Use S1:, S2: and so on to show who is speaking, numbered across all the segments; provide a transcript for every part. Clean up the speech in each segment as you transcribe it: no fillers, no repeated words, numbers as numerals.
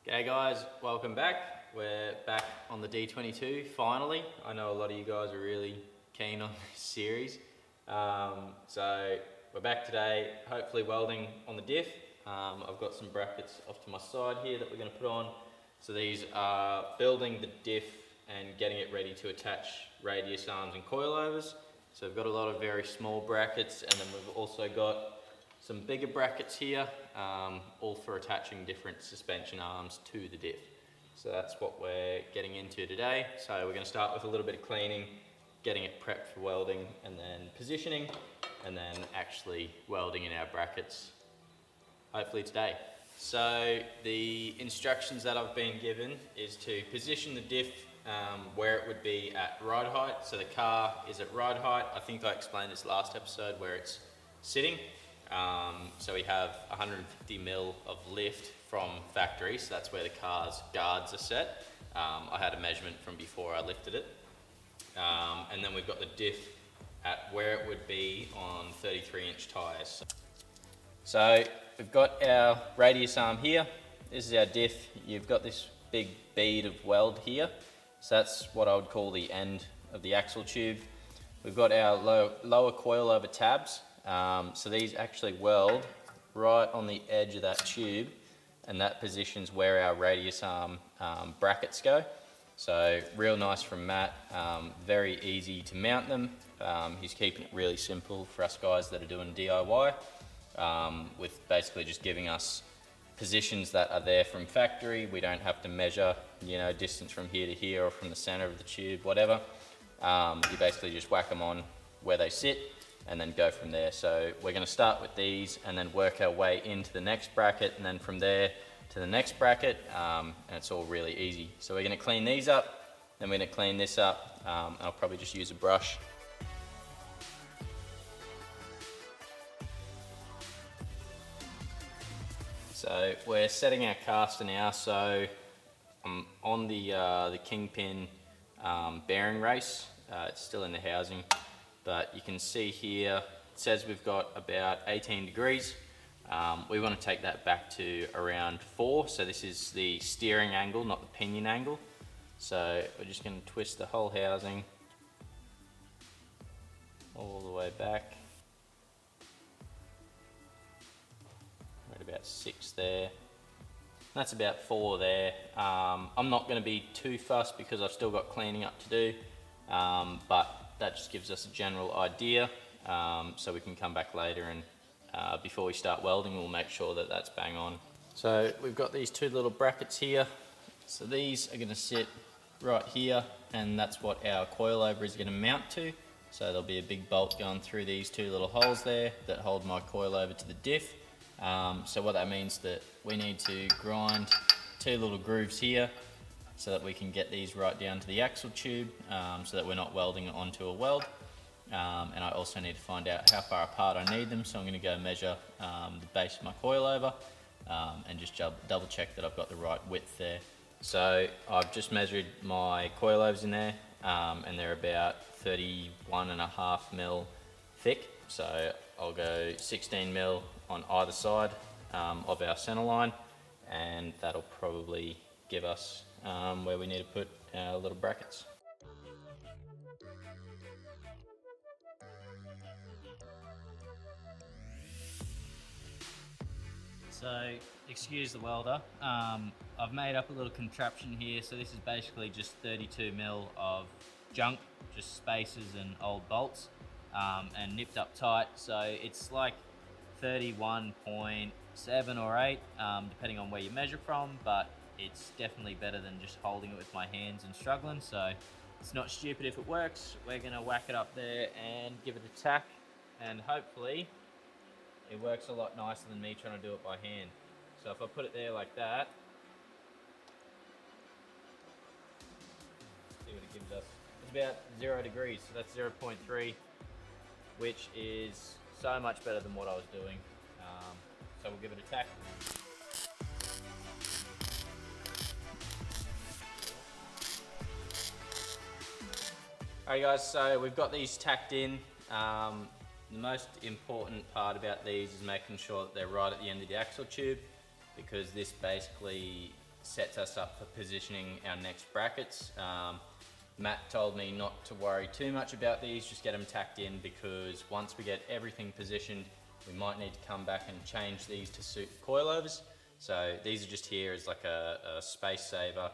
S1: G'day guys, welcome back. We're back on the D22 finally. I know a lot of you guys are really keen on this series. So we're back today, hopefully welding on the diff. I've got some brackets off to my side here that we're going to put on. So these are building the diff and getting it ready to attach radius arms and coilovers. So we've got a lot of very small brackets, and then we've also got some bigger brackets here, all for attaching different suspension arms to the diff. So that's what we're getting into today. So we're going to start with a little bit of cleaning, getting it prepped for welding, and then positioning, and then actually welding in our brackets, hopefully today. So the instructions that I've been given is to position the diff where it would be at ride height. So the car is at ride height. I think I explained this last episode where it's sitting. So we have 150 mil of lift from factory, so that's where the car's guards are set. I had a measurement from before I lifted it. And then we've got the diff at where it would be on 33-inch tyres. So we've got our radius arm here. This is our diff. You've got this big bead of weld here. So that's what I would call the end of the axle tube. We've got our lower coilover tabs. So these actually weld right on the edge of that tube, and that positions where our radius arm brackets go. So real nice from Matt, very easy to mount them. He's keeping it really simple for us guys that are doing DIY, with basically just giving us positions that are there from factory. We don't have to measure, distance from here to here or from the center of the tube, whatever. You basically just whack them on where they sit and then go from there. So we're going to start with these and then work our way into the next bracket, and then from there to the next bracket, and it's all really easy. So we're going to clean these up, then we're going to clean this up. I'll probably just use a brush. So we're setting our caster now. So I'm on the Kingpin bearing race. It's still in the housing, but you can see here it says we've got about 18 degrees. We want to take that back to around 4. So this is the steering angle, not the pinion angle. So we're just going to twist the whole housing all the way back. We're at about 6 there. That's about 4 there. I'm not going to be too fussed because I've still got cleaning up to do, but that just gives us a general idea, so we can come back later and before we start welding we'll make sure that that's bang on. So we've got these two little brackets here. So these are going to sit right here, and that's what our coilover is going to mount to. So there'll be a big bolt going through these two little holes there that hold my coilover to the diff. So what that means that we need to grind 2 little grooves here so that we can get these right down to the axle tube, so that we're not welding it onto a weld. And I also need to find out how far apart I need them, so I'm going to go measure the base of my coilover and just double check that I've got the right width there. So I've just measured my coilovers in there, and they're about 31.5 mil thick. So I'll go 16 mil on either side of our center line, and that'll probably give us where we need to put our little brackets. So, excuse the welder, I've made up a little contraption here. So this is basically just 32 mil of junk, just spacers and old bolts, and nipped up tight. So it's like 31.7 or 8, depending on where you measure from, but it's definitely better than just holding it with my hands and struggling. So it's not stupid if it works. We're going to whack it up there and give it a tack, and hopefully it works a lot nicer than me trying to do it by hand. So if I put it there like that, see what it gives us. It's about 0 degrees, so that's 0.3, which is so much better than what I was doing. So we'll give it a tack. Alright guys, so we've got these tacked in. The most important part about these is making sure that they're right at the end of the axle tube, because this basically sets us up for positioning our next brackets. Matt told me not to worry too much about these, just get them tacked in, because once we get everything positioned, we might need to come back and change these to suit coilovers. So these are just here as like a space saver,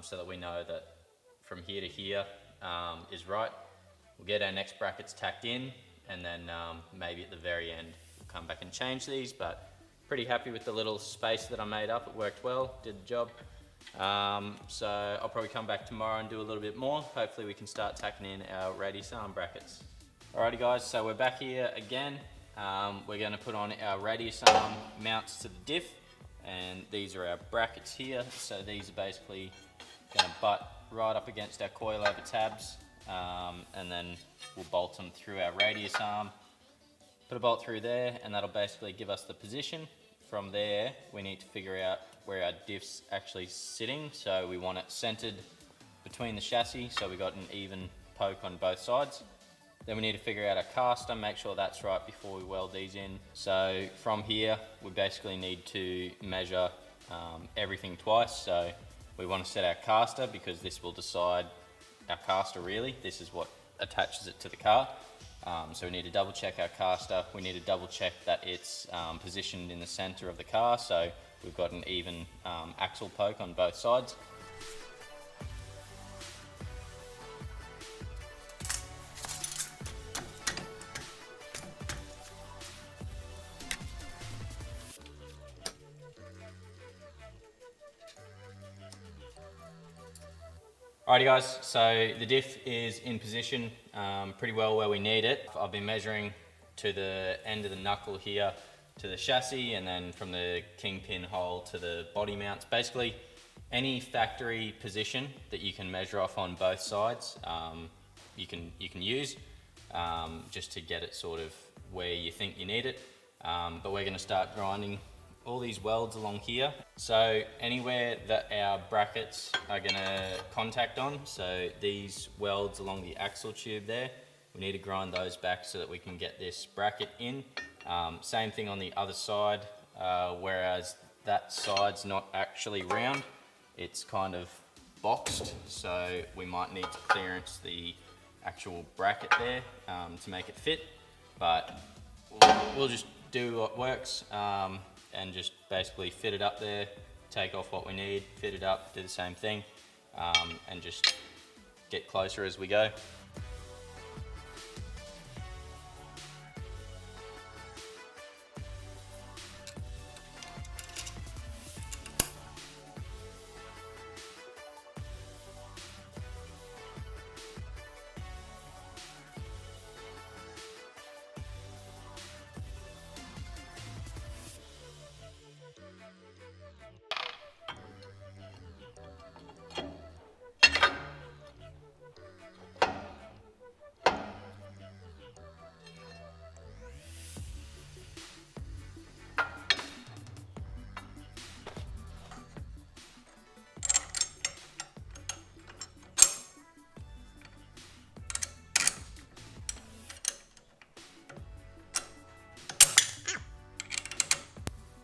S1: so that we know that from here to here is right. We'll get our next brackets tacked in, and then maybe at the very end we'll come back and change these, but pretty happy with the little space that I made up. It worked well, did the job. So I'll probably come back tomorrow and do a little bit more. Hopefully we can start tacking in our radius arm brackets. Alrighty guys, so we're back here again. We're going to put on our radius arm mounts to the diff, and these are our brackets here. So these are basically going to butt right up against our coilover tabs, and then we'll bolt them through our radius arm. Put a bolt through there, and that'll basically give us the position. From there, we need to figure out where our diff's actually sitting. So we want it centered between the chassis, so we got an even poke on both sides. Then we need to figure out our caster, make sure that's right before we weld these in. So from here, we basically need to measure everything twice. So we want to set our caster, because this will decide our caster really. This is what attaches it to the car. So we need to double check our caster. We need to double check that it's positioned in the center of the car, so we've got an even axle poke on both sides. Alrighty guys, so the diff is in position pretty well where we need it. I've been measuring to the end of the knuckle here to the chassis, and then from the kingpin hole to the body mounts. Basically, any factory position that you can measure off on both sides, you can use just to get it sort of where you think you need it. But we're going to start grinding all these welds along here. So anywhere that our brackets are going to contact on, so these welds along the axle tube there, we need to grind those back so that we can get this bracket in. Same thing on the other side, whereas that side's not actually round, it's kind of boxed, so we might need to clearance the actual bracket there to make it fit, but we'll just do what works. And just basically fit it up there, take off what we need, fit it up, do the same thing, and just get closer as we go.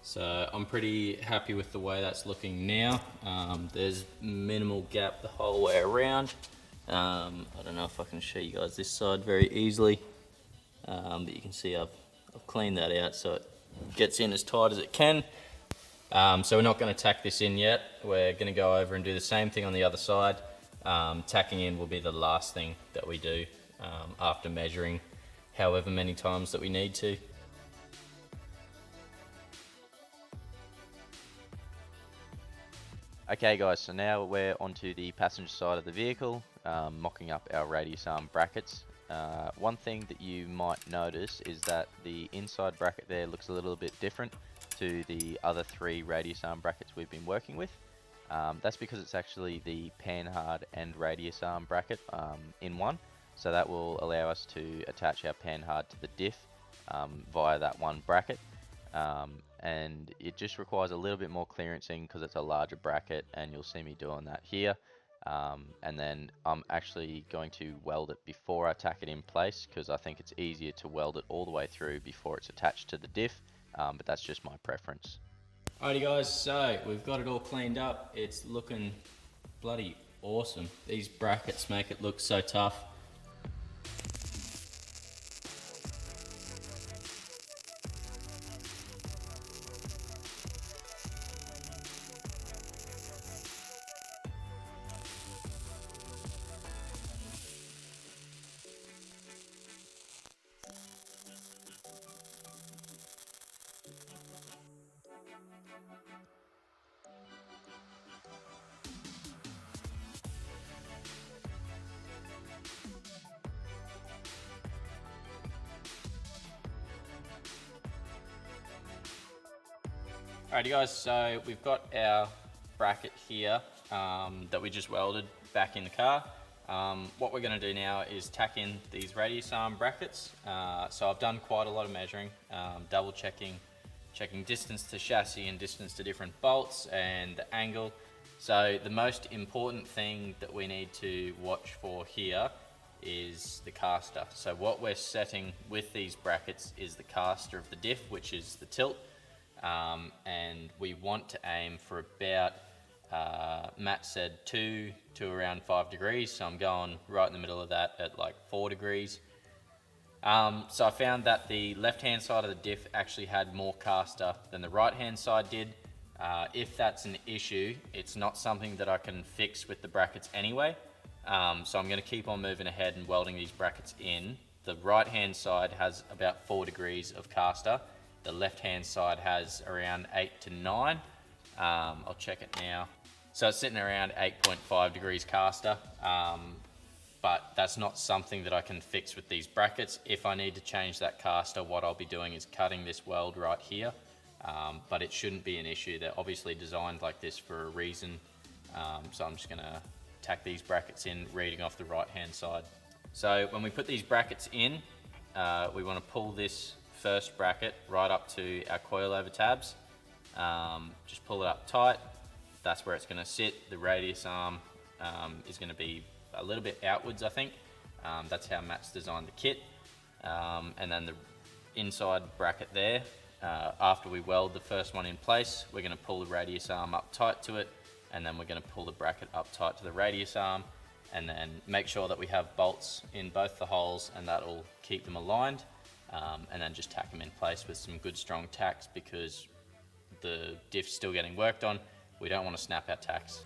S1: So I'm pretty happy with the way that's looking now. There's minimal gap the whole way around. I don't know if I can show you guys this side very easily, but you can see I've cleaned that out so it gets in as tight as it can. So we're not going to tack this in yet. We're going to go over and do the same thing on the other side. Tacking in will be the last thing that we do after measuring however many times that we need to.
S2: Okay guys, so now we're onto the passenger side of the vehicle, mocking up our radius arm brackets. One thing that you might notice is that the inside bracket there looks a little bit different to the other three radius arm brackets we've been working with. That's because it's actually the Panhard and radius arm bracket in one, so that will allow us to attach our Panhard to the diff via that one bracket. And it just requires a little bit more clearancing because it's a larger bracket, and you'll see me doing that here. And then I'm actually going to weld it before I tack it in place, because I think it's easier to weld it all the way through before it's attached to the diff, but that's just my preference.
S1: Alrighty guys, so we've got it all cleaned up. It's looking bloody awesome. These brackets make it look so tough. Alrighty guys, so we've got our bracket here that we just welded back in the car. What we're going to do now is tack in these radius arm brackets. So I've done quite a lot of measuring, double checking distance to chassis and distance to different bolts and the angle. So the most important thing that we need to watch for here is the caster. So what we're setting with these brackets is the caster of the diff, which is the tilt. And we want to aim for about, Matt said 2 to around 5 degrees, so I'm going right in the middle of that at like 4 degrees. So I found that the left hand side of the diff actually had more caster than the right hand side did. If that's an issue, it's not something that I can fix with the brackets anyway. So I'm going to keep on moving ahead and welding these brackets in. The right hand side has about 4 degrees of caster. The left hand side has around 8 to 9. I'll check it now. So it's sitting around 8.5 degrees caster, but that's not something that I can fix with these brackets. If I need to change that caster, what I'll be doing is cutting this weld right here, but it shouldn't be an issue. They're obviously designed like this for a reason. So I'm just gonna tack these brackets in, reading off the right hand side. So when we put these brackets in, we wanna pull this first bracket right up to our coilover tabs. Just pull it up tight. That's where it's going to sit. The radius arm is going to be a little bit outwards, I think. That's how Matt's designed the kit. And then the inside bracket there, after we weld the first one in place, we're going to pull the radius arm up tight to it, and then we're going to pull the bracket up tight to the radius arm, and then make sure that we have bolts in both the holes, and that'll keep them aligned. And then just tack them in place with some good strong tacks, because the diff's still getting worked on. We don't want to snap our tacks.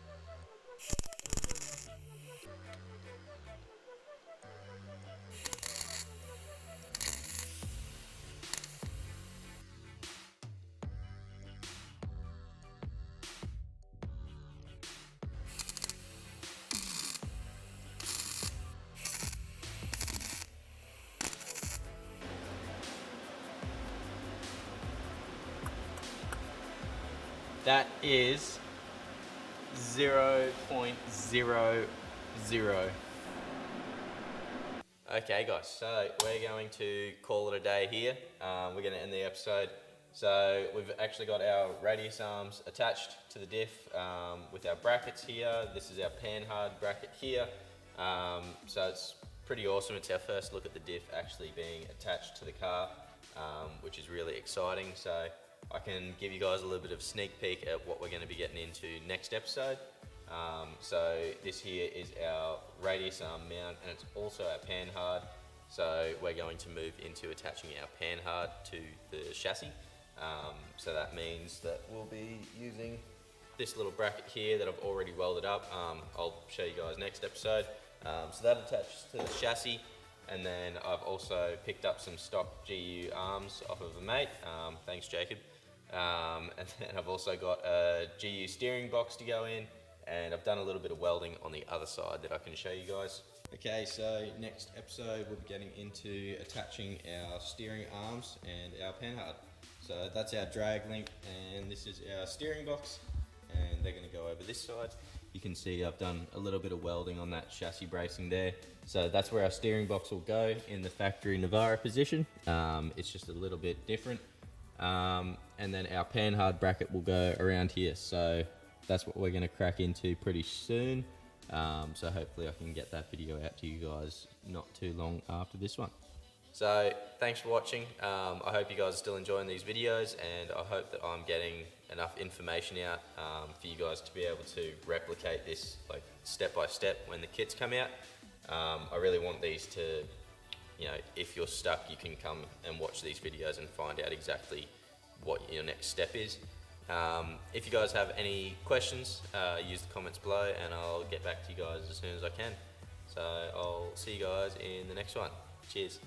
S1: That is 0.00. Okay guys, so we're going to call it a day here. We're going to end the episode. So we've actually got our radius arms attached to the diff with our brackets here. This is our Panhard bracket here. So it's pretty awesome. It's our first look at the diff actually being attached to the car, which is really exciting. So I can give you guys a little bit of sneak peek at what we're going to be getting into next episode. So this here is our radius arm mount, and it's also our Panhard. So we're going to move into attaching our Panhard to the chassis. So that means that we'll be using this little bracket here that I've already welded up. I'll show you guys next episode. So that attaches to the chassis. And then I've also picked up some stock GU arms off of a mate. Thanks, Jacob. And then I've also got a GU steering box to go in, and I've done a little bit of welding on the other side that I can show you guys. Okay, so next episode we'll be getting into attaching our steering arms and our Panhard. So that's our drag link, and this is our steering box, and they're going to go over this side. You can see I've done a little bit of welding on that chassis bracing there. So that's where our steering box will go in the factory Navara position. It's just a little bit different. And then our Panhard bracket will go around here. So that's what we're going to crack into pretty soon. So hopefully I can get that video out to you guys not too long after this one. So thanks for watching. I hope you guys are still enjoying these videos, and I hope that I'm getting enough information out for you guys to be able to replicate this like step by step when the kits come out. I really want these to, you know, if you're stuck, you can come and watch these videos and find out exactly what your next step is. If you guys have any questions, use the comments below and I'll get back to you guys as soon as I can. So I'll see you guys in the next one. Cheers.